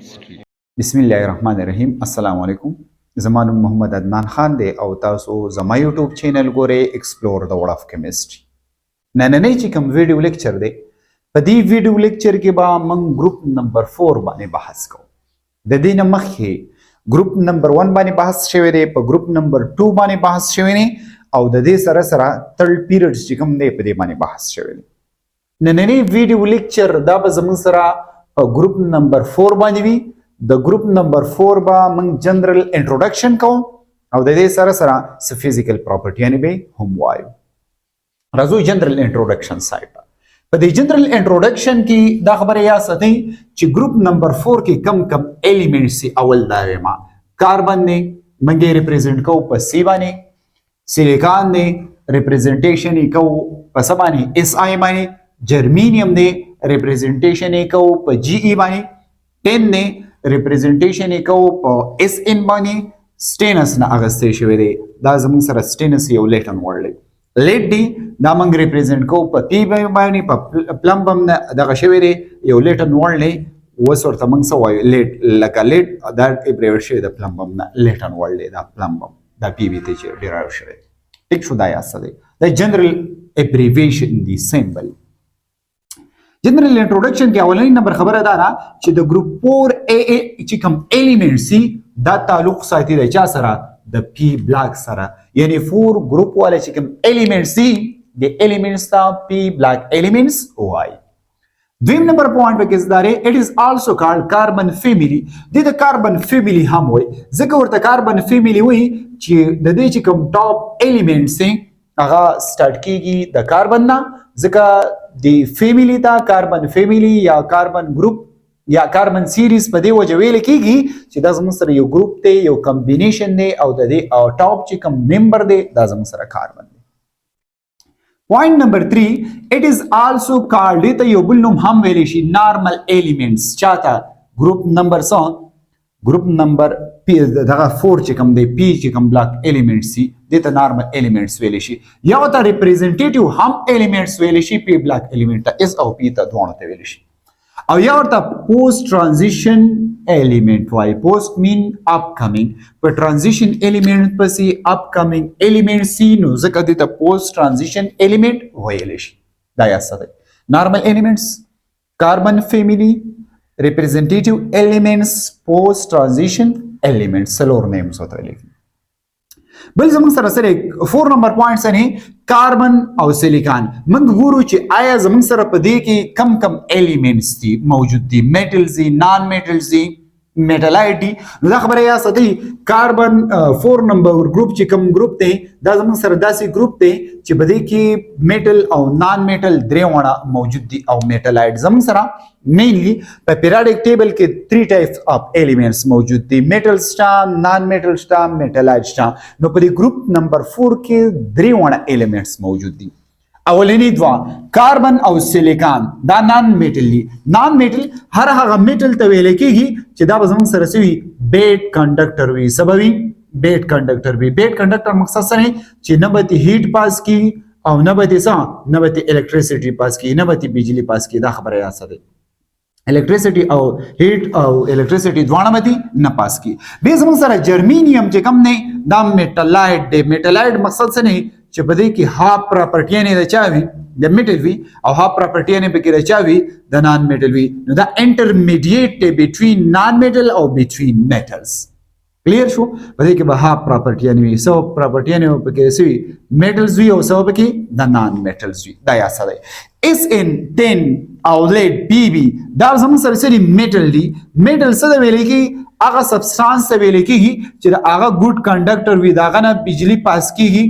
chemistry. बिस्मिल्लाहिर्रहमानिर्रहीम अस्सलाम वालेकुम ज़मान मोहम्मद अदनान खान दे او تاسو زما یوټیوب چینل ګوره ایکسپلور د ورډ اف کیمستري نننې چې کوم ویډیو لیکچر دی په دې ویډیو لیکچر کې به موږ ګروپ نمبر 4 باندې بحث کوو د دې نه مخکې ګروپ نمبر 1 باندې بحث شوی دی په ګروپ نمبر 2 باندې بحث شوی دی او د دې سره سره تھرډ پیریډ چې کوم دی په دې باندې بحث شوی دی نننې ویډیو لیکچر دا به زموږ سره په ګروپ نمبر 4 باندې وي د ګروپ نمبر 4 با من جنرال انټروډکشن کوم او د دې سره سره س فزیکل پراپرټی یعنی به هم وایو راځو جنرال انټروډکشن سایت په دې جنرال انټروډکشن کې دا خبره یا ساتي چې ګروپ نمبر 4 کې کم کم الیمنټس اول دا ما کاربن نه منګه ریپرزینټ کو په سی باندې سیلیکان نه ریپرزینټیشن کو په سبانی اس آی باندې جرمینیم نه ریپرزینټیشن کو په جی ای باندې 10 نه ریپرزنټیشن یې کو په اس ان باندې سټینس نه اغستې شوی دی دا زموږ سره سټینس یو لیټن ورډ دی لیټ دی دا موږ ریپرزنټ کو په پی باندې په پلمبم نه دغه شوی دی یو لیټن ورډ دی وس ورته موږ څه وایو لیټ لکه لیټ دا ایبریویټ شوی د پلمبم نه لیټن ورډ دی دا پلمبم دا پی وی ته چې ډیرایو شوی ټیک شو دا یاسه دی دا جنرال ایبریویشن دی سمبل جنرال انټروډکشن کې اولنی نمبر خبره ده چې د ګروپ 4 ا چې کوم الیمنټ سي دا تعلق ساتي د چا سره د پی بلاک سره یعنی 4 ګروپ والے چې کوم الیمنټ سي د الیمنټس تا پی بلاک الیمنټس وای دویم نمبر پوینټ په کې زدارې اټ از آلسو کالډ کاربن فیملی د کاربن فیملی هم وای ځکه ورته کاربن فیملی وای چې د دې چې کوم ټاپ الیمنټ سي هغه سٹارټ کیږي د کاربن نه ځکه دی فیملی تا کاربن فیملی یا کاربن گروپ یا کاربن سیریز په دی وجه ویل کیږي چې دا زموږ سره یو گروپ دی یو کمبینیشن دی او د دې او ټاپ چې کوم ممبر دی دا زموږ سره کاربن دی پوینټ نمبر 3 اټ از آلسو کالډ ته یو بل نوم هم ویل شي نارمل الیمنټس چاته گروپ نمبر 7 گروپ نمبر پی دغه 4 چې کوم دی پی چې کوم بلاک الیمنټ سي دته نارمل الیمنټس ویل شي یا ته ریپرزینټیټیو هم الیمنټس ویل شي پی بلاک الیمنټ اس او پی ته دوه ته ویل شي او یا ورته پوسټ ترانزیشن الیمنټ وای پوسټ مین اپ کمینګ په ترانزیشن الیمنټ پسې اپ کمینګ الیمنټ سي نو ځکه دته پوسټ ترانزیشن الیمنټ ویل شي دا یا څه دی نارمل الیمنټس کاربن فیملی representative elements post transition elements سلور names ہوتا ہے لیکن بل زمون سره سره 4 نمبر پوینټس نه کاربن او سیلیکان موږ ګورو چې آیا زمون سره په دې کې کم کم الیمنټس دي موجود دي میټلز دي نان میټلز دي میټالایډ دي نو دا خبره یا ساتي کاربن 4 نمبر ګروپ چې کوم ګروپ دی دا زمون سره داسې ګروپ دی چې په دې کې میټل او نان میټل درې وړه موجود دي او میټالایډ زمون سره مینلی په پیریاډیک ټیبل کې 3 ټایپس اف الیمنټس موجود دي میټل شتا نان میټل شتا میټالایډ شتا نو په دې ګروپ نمبر 4 کې درې وړه الیمنټس موجود دي اولنی دوا کاربن او سیلیکان دا نان میټل دي نان میټل هر هغه میټل ته ویل کېږي چې دا زموږ سره سوي بیډ کنډکټر وي سببي بیډ کنډکټر وي بیډ کنډکټر مقصد څه نه چې نه به هیټ پاس کی او نه به څه نه به الکتریسيټي پاس کی نه به بجلی پاس کی دا خبره یا څه ده الکتریسيټي او هیټ او الکتریسيټي دواړه متي نه پاس کی به زموږ سره جرمینیم چې کم نه دا میټالایډ دی میټالایډ مقصد څه نه چې په دې کې هاف پراپرټی نه رچاوي د میټل وی او هاف پراپرټی نه پکې رچاوي د نان میټل وی نو دا انټرمیډیټ دی بټوین نان میټل او بټوین میټلز کلیر شو په دې کې به هاف پراپرټی نه وي سو پراپرټی نه پکې سوي میټلز وی او سو پکې د نان میټلز وی دا یا سره اس ان 10 او لیډ پی بی دا زموږ سره سری میټل دی میټل څه ویل کی هغه سبستانس ته ویل کیږي چې هغه ګډ کنډکټر وي داغه نه بجلی پاس کیږي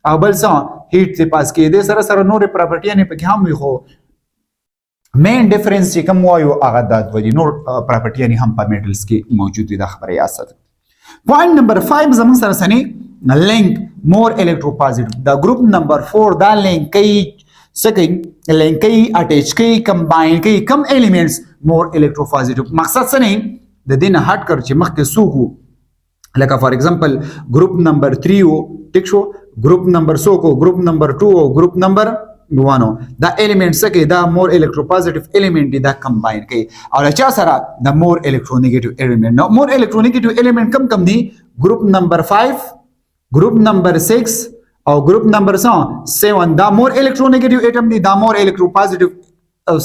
او بل څه هیټ ته پاس کېده سره سره نور پراپرټی نه پکې هم وي خو مین ډیفرنس چې کوم وایو هغه د دوی نور پراپرټی نه هم په میټلز کې موجود دي د خبره یاسه پوینټ نمبر 5 زمون سره سني لینک مور الکتروپوزټیو دا ګروپ نمبر 4 دا لینک کوي سکه لینک کوي اٹیچ کوي کمباین کوي کم الیمنټس مور الکتروپوزټیو مقصد څه نه د دین هټ کر چې مخکې سوکو لکه فار ایگزامپل گروپ نمبر 3 ټیک شو گروپ نمبر 100 کو گروپ نمبر 2 او گروپ نمبر ګوانو دا element څه کوي دا more electropositive element دی دا combine کوي او له چا سره د more electronegative element نو more electronegative element کم دي group number 5 group number 6 او group number 7 دا more electronegative atom دي دا more electropositive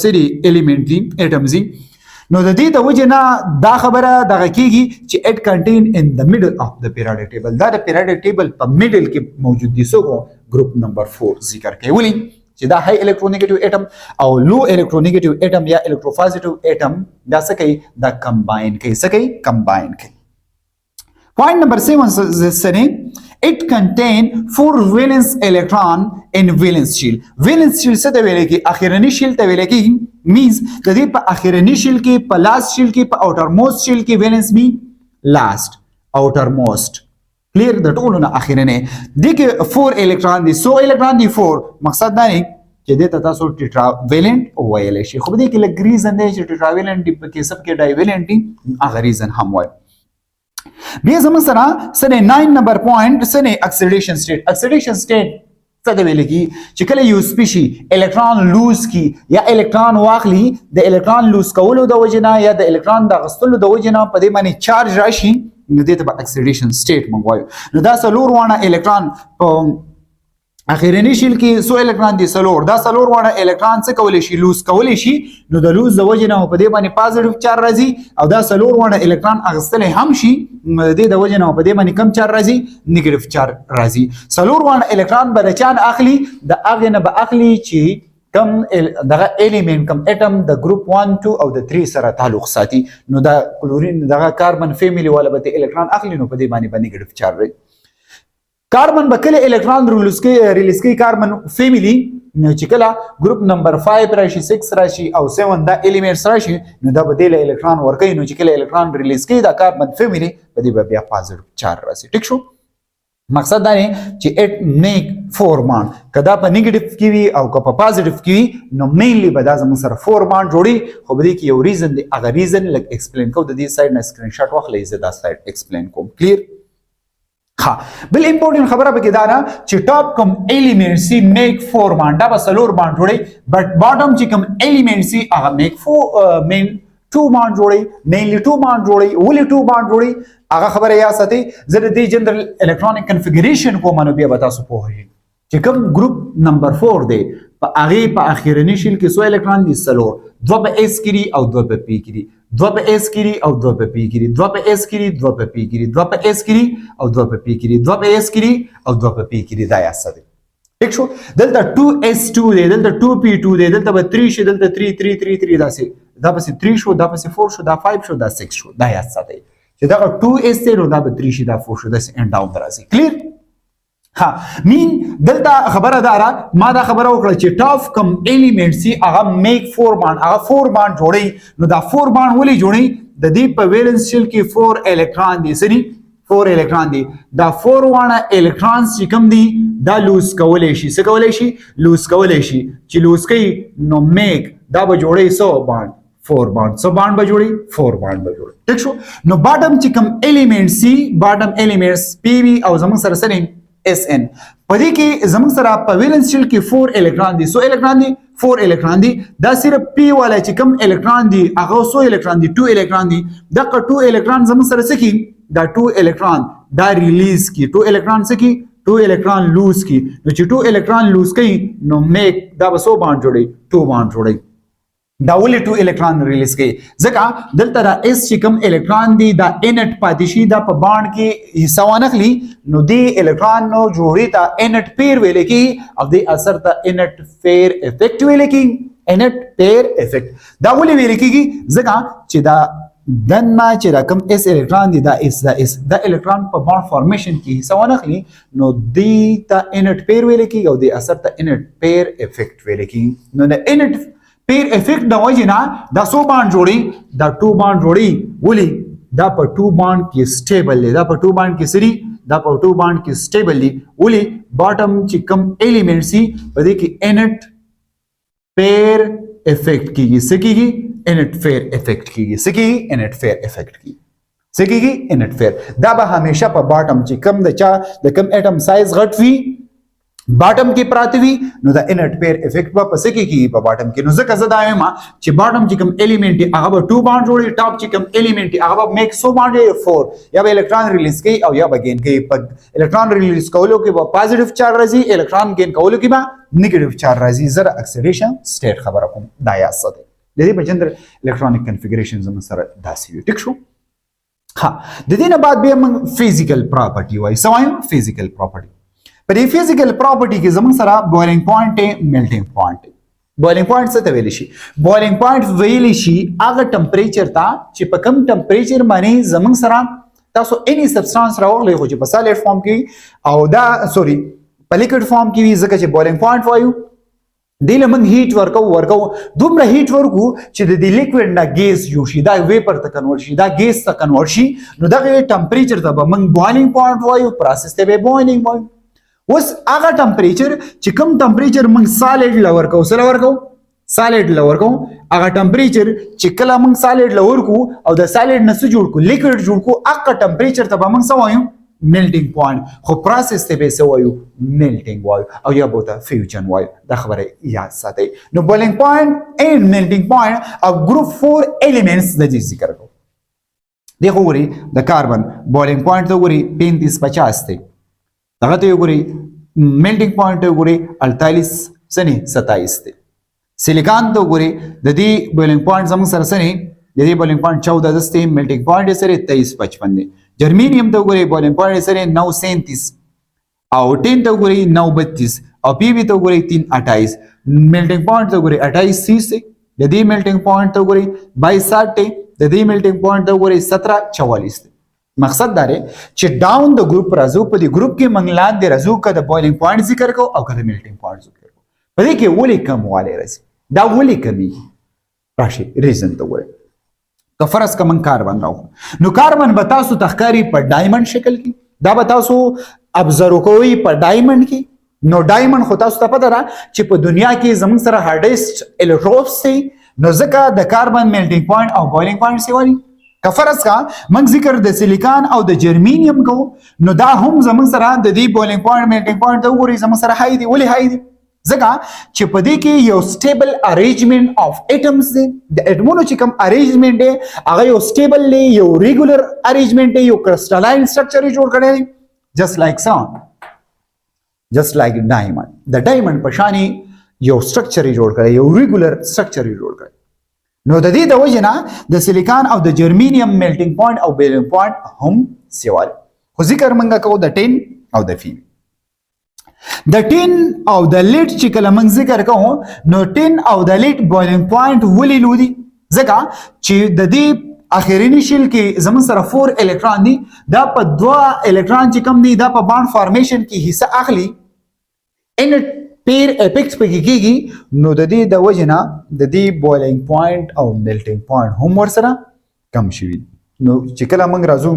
سری element دي atoms دي نو د دې د وجه نه دا خبره دغه کیږي چې it contain in the middle of the periodic table دا د periodic table په middle کې موجود دي سو group number 4 ذکر کوي ولې چې دا high electronegative atom او low electronegative atom یا electropositive atom دا څه کوي دا combine کوي څه کوي combine کوي point number 7 سره it contain 4 valence electron in valence shell valence shell څه ته ویل کی اخرنی shell ته ویل کی means د دې په اخرنی shell کې په last shell کې په outermost shell کې valence be last outermost clear د ټولو نه اخرنه دي کې 4 electron دي so electron دي 4 مقصد دا نه چې د تاسو ټیټراویلنت ویل شي خو دې کې لګ ریزن دی چې ټیټراویلنت په سب کې ډایویلنت دي هغه ریزن هم وایي بیا زموږ سره 9 نمبر پوینټ سره اکسیډیشن سټیټ څه دی ویل کی چې کله یو سپیشي الکترون لوز کی یا الکترون واخلي د الکترون لوز کولو د وجنه یا د الکترون د غستلو د وجنه په دې باندې چارج راشي نو دې ته اکسیډیشن سټیټ موږ وایو نو دا څلور وانه الکترون اخرنی شیل کې سو الکترون دي څلور دا څلور وانه الکترون څه کولای شي لوز کولای شي نو د لوز د وجه نه په دې باندې پازیټیو چارج راځي او دا څلور وانه الکترون اغستل هم شي د دې د وجه نه په دې باندې کم چارج راځي نیگیټیو چارج راځي څلور وانه الکترون به چان اخلي د اغه نه به اخلي چې کم دغه الیمنت کم اټم د ګروپ 1 2 او د 3 سره تعلق ساتي نو دا کلورین دغه کاربن فیملی ولا به الکترون اخلي نو په دې باندې نیگیټیو چارج راځي کاربن به کله الکترون ریلیز کوي کاربن فیملی نو چې کله ګروپ نمبر 5 راشي 6 راشي او 7 دا الیمنټس راشي نو دا به د الکترون ورکوي نو چې کله الکترون ریلیز کوي دا کاربن فیملی په دې بیا پازیټیو چارج راځي ټیک شو مقصد دا نه چې اټ میک 4 بانډ کدا په نیگیټیو کې وي او که په پازیټیو کې وي نو مینلی به دا زموږ سره 4 بانډ جوړي خو به دې کې یو ریزن دی هغه ریزن لک ایکسپلین کوم د دې سایډ نه سکرین شاټ واخلئ زه دا سایډ ایکسپلین کوم کلیر ها بل امپورټنت خبره به کې دا نه چې ټاپ کوم الیمنٹ سی میک 4 بانډ دا به سلور بانډ جوړي بټ باټم چې کوم الیمنٹ سی هغه میک 4 مین 2 بانډ جوړي مینلی 2 بانډ جوړي ولې 2 بانډ جوړي هغه خبره یا ساتي زه د دې جنرال الکترونیک کنفیګریشن کوم نو بیا به تاسو پوهیږئ چې کوم ګروپ نمبر 4 دی په هغه په اخیرنی شیل کې سو الکترون دي سلور دو په اس کې او دو په پی کې دو په اس کې او دو په پی کې دو په اس کې دو په پی کې دو په اس کې او دو په پی کې دو په اس کې او دو په پی کې دا یا ساتي ٹھیک شو دلته 2s2 دی دلته 2p2 دی دلته به 3 شي دلته 3 دا سي دا به 3 شو دا به 4 شو دا 5 شو دا 6 شو دا یا ساتي چې دا 2s دی نو دا به 3 شي دا 4 شو دا اینډ ډاون درازي کلیر ها مين دلته خبره دارا ما دا خبره وکړه چې ټاف کم الیمنٹ سی هغه میک 4 بانډ هغه 4 بانډ جوړي نو دا 4 بانډ ولې جوړي د دې په ویلنس شیل کې 4 الکترون دي سری 4 الکترون دي دا 4 وانه الکترونز چې کوم دي دا لوز کولای شي څه کولای شي لوز کولای شي چې لوز کوي نو میک دا به جوړي 100 بانډ 4 بانډ سو بانډ به جوړي 4 بانډ به جوړي ٹھیک شو نو باټم چې کوم الیمنٹ سی باټم الیمنټس پی وی او زموږ سره سره SN پدې کې زموږ سره په ویلنس شیل کې 4 الکترون دي سو الکترون دي 4 الکترون دي دا صرف P والا چې کوم الکترون دي هغه سو الکترون دي 2 الکترون دي دا 2 الکترون زموږ سره سکی دا 2 الکترون دا ریلیز کی 2 الکترون سکی 2 الکترون لوز کی نو چې 2 الکترون لوز کړي نو میک دا به 100 بانډ جوړي 2 بانډ جوړي دا ولې 2 الکترون ریلیز کوي ځکه دلته دا اس چې کوم الکترون دی دا انټ پاتشي دا په باند کې حصہ ونخلي نو دی الکترون نو جوړي تا انټ پیر ویل کی او دی اثر ته انټ پیر افیکټ ویل کی انټ پیر افیکټ دا ولې ویل کیږي ځکه چې دا دنه چې رقم اس الکترون دی دا دا الکترون په باند فارمیشن کې حصہ ونخلي نو دی تا انټ پیر ویل کی او دی اثر ته انټ پیر افیکټ ویل کی نو دا انټ پیر افیکٹ د وجه نه دا 100 بانډ جوړي دا 2 بانډ جوړي ولي دا په 2 بانډ کې سټیبل دی دا په 2 بانډ کې سری دا په 2 بانډ کې سټیبل دی ولي باټم چې کوم الیمنٹ سي په دې کې انټ پیر افیکٹ کیږي سکیږي انټ پیر افیکٹ کیږي سکیږي انټ پیر افیکٹ کیږي سکیږي انټ پیر دا به همیشه په باټم چې کوم د کوم اټم سایز غټ وي باټم کې پراته وي نو د انرټ پیر افیکټ به پس کې کیږي په باټم کې. نو ځکه زه دا وایم چې باټم چې کوم الیمنٹ دی هغه به 2 بانډ جوړي، ټاپ چې کوم الیمنٹ دی هغه به میک سو بانډ 4 یا به الکترون ریلیز کوي او یا به گین کوي. په الکترون ریلیز کولو کې به پازیټیو چارج راځي، الکترون گین کولو کې به نیگیټیو چارج راځي. زره اکسیډیشن سټیټ خبره کوم دا یا څه دی د دې په جنرال الکترونیک کنفیګریشن زموږ سره داسې وي. ټیک شو. ها د دې نه بعد بیا موږ فزیکل پراپرټي وایي. څه وایو؟ فزیکل پراپرټي. په دې فزیکل پراپرټي کې زموږ سره بویلینګ پوینټ دی، میلټینګ پوینټ دی. بویلینګ پوینټ څه ته ویل شي؟ بویلینګ پوینټ ویل شي هغه ټمپریچر ته چې په کم ټمپریچر باندې زموږ سره تاسو اني سبستانس راوغلی خو چې په سالډ فارم کې او دا سوري په لیکوډ فارم کې وي ځکه چې بویلینګ پوینټ وایو. دې له موږ هیټ ورکو دومره هیټ ورکو چې د دې لیکوډ نه ګیس یو شي، دا ویپر ته کنورټ شي، دا ګیس ته کنورټ شي. نو دغه ټمپریچر ته به موږ بویلینګ پوینټ وایو، پروسس ته به بویلینګ وایو. اوس هغه ټمپریچر چې کوم ټمپریچر موږ سالډ لور کو سره ورکو سالډ لور کو هغه ټمپریچر چې کله موږ سالډ لور کو او د سالډ نه څه جوړ کو لیکوډ جوړ کو هغه ټمپریچر ته به موږ څه وایو؟ میلټینګ پوینټ. خو پروسس ته به څه وایو؟ میلټینګ وایو او یا بوته فیوجن وایو. دا خبره یاد ساتئ. نو بویلینګ پوینټ اینڈ میلټینګ پوینټ او ګروپ 4 ایلیمنټس د دې ذکر کو. دغه وګورئ د کاربن بویلینګ پوینټ ته وګورئ 3550 دی. دغه ته وګورئ میلټینګ پوینټ ته وګورئ 48 سنه 27 دی. سیلیکان ته وګورئ د دې بویلینګ پوینټ زموږ سره سنه د دې بویلینګ پوینټ 14 دی، میلټینګ پوینټ سره 2355 دی. جرمینیم ته وګورئ بویلینګ پوینټ سره 937 او ټین ته وګورئ 932 او پی وی ته وګورئ 328. میلټینګ پوینټ ته وګورئ 28 دی. د دې میلټینګ پوینټ ته وګورئ 2260 دی. د دې میلټینګ پوینټ ته وګورئ 1744 دی. مقصد دا دی چې ډاون د ګروپ راځو، په دې ګروپ کې موږ لاندې راځو که د بویلینګ پوینټ ذکر کوو او که د میلټینګ پوینټ ذکر کوو. په دې کې ولې کموالی راځي؟ دا ولې کمیږي؟ راشي ریزن ته وګورئ. که فرض که موږ کاربن راوړو نو کاربن به تاسو ته ښکاري په ډایمنډ شکل کې. دا به تاسو ابزرو کوئ په ډایمنډ کې. نو ډایمنډ خو تاسو ته پته ده چې په دنیا کې زموږ سره هارډیسټ الکتروډز دی. نو ځکه د کاربن میلټینګ پوینټ او بویلینګ پوینټ څه وایي؟ که فرض کا موږ ذکر د سیلیکان او د جرمینیم کوو نو دا هم زموږ سره د دې بویلینګ پوینټ میلټینګ پوینټ ته وګورئ زموږ سره هاي دی. ولې هاي دی؟ ځکه چې په دې کې یو سټیبل ارینجمنټ اف اټمز دی. د اټمونو چې کوم ارینجمنټ دی هغه یو سټیبل دی، یو ریګولر ارینجمنټ دی، یو کرسټلاین سټرکچر جوړ کړی دی. جست لایک سان جست لایک ډایمنډ. د ډایمنډ په شان یو سټرکچر جوړ کړی، یو ریګولر سټرکچر جوړ کړی. نو د دې د وجه نه د سیلیکان او د جرمینیم میلټینګ پوینټ او بویلینګ پوینټ هم سیوال. خو ذکر منګه کوو د ټین او د فیم. د ټین او د لیډ چې کله موږ ذکر کوو نو ټین او د لیډ بویلینګ پوینټ ولې لو دي؟ ځکه چې د دې اخرینی شیل کې زموږ سره 4 الکترون دي. دا په 2 الکترون چې کم دي دا په بانډ فارمیشن کې حصہ اخلي، ان پیر اپیکس پکې کېږي. نو د دې د وجه نه د دې بویلینګ پوینټ او میلټینګ پوینټ هم ورسره کم شوي. نو چې کله موږ راځو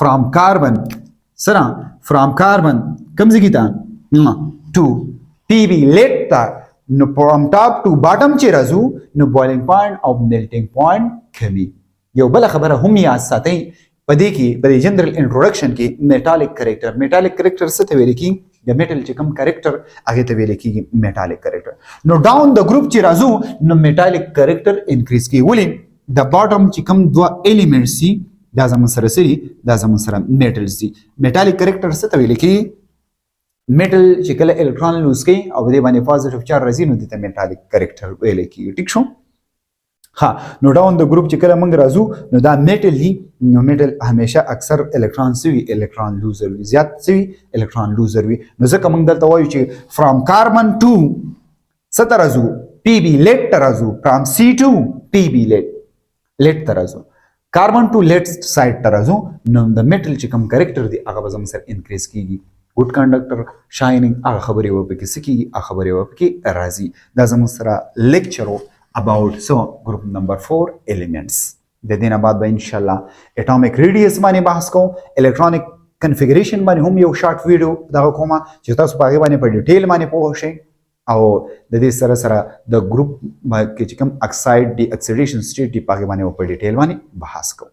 فرام کاربن سره فرام کاربن کم ځای ته ټو پی بی لیټ ته نو فرام ټاپ ټو باټم چې راځو نو بویلینګ پوینټ او میلټینګ پوینټ کمی. یو بل خبره هم یاد ساتئ په دې کې په جنرال انټروډکشن کې میټالیک کریکټر. میټالیک کریکټر څه ته ویل کېږي؟ د میټل چې کوم کریکټر هغه ته ویل کېږي میټالیک کریکټر. نو ډاون د ګروپ چې راځو نو میټالیک کریکټر انکریز کیږي. ولې؟ د باټم چې کوم 2 ایلیمنټس دي دا زموږ سره سری دا زموږ سره میټلز دي. میټالیک کریکټر څه ته ویل کېږي؟ میټل چې کله الکترون لوز کوي او دې باندې پوزټیو چارج راځي نو دته میټالیک کریکټر ویل کېږي. ټیک شو. ها نو ډاون د ګروپ چې کله موږ راځو نو دا میټل دی. نو میټل همیشه اکثر الکترون سوي الکترون لوزر وي، زیات سوي الکترون لوزر وي. نو ځکه موږ دلته وایو چې فرام کاربن ټو څه ته راځو؟ پی بی لیټ ته راځو. فرام سی ټو پی بی لیټ ته راځو. کاربن ټو لیټ سایډ ته راځو. نو د میټل چې کوم کریکټر دی هغه به زموږ سره انکریز کیږي. ګډ کنډکټر شاینینګ هغه خبرې و پکې سکی هغه خبرې و پکې راځي. دا زموږ سره لیکچر about so group number 4 elements. د دې نه بعد به ان شاء الله اټومیک ریډیوس باندې بحث کوم، الکترونیک کنفیګریشن باندې هم یو شارټ ویډیو دا کومه چې تاسو په هغه باندې په ډیټیل باندې پوه شئ او د دې سره سره د ګروپ کې چې کوم اکساید ډي اکسیډیشن سټیټ دی په هغه باندې په ډیټیل باندې بحث کوم.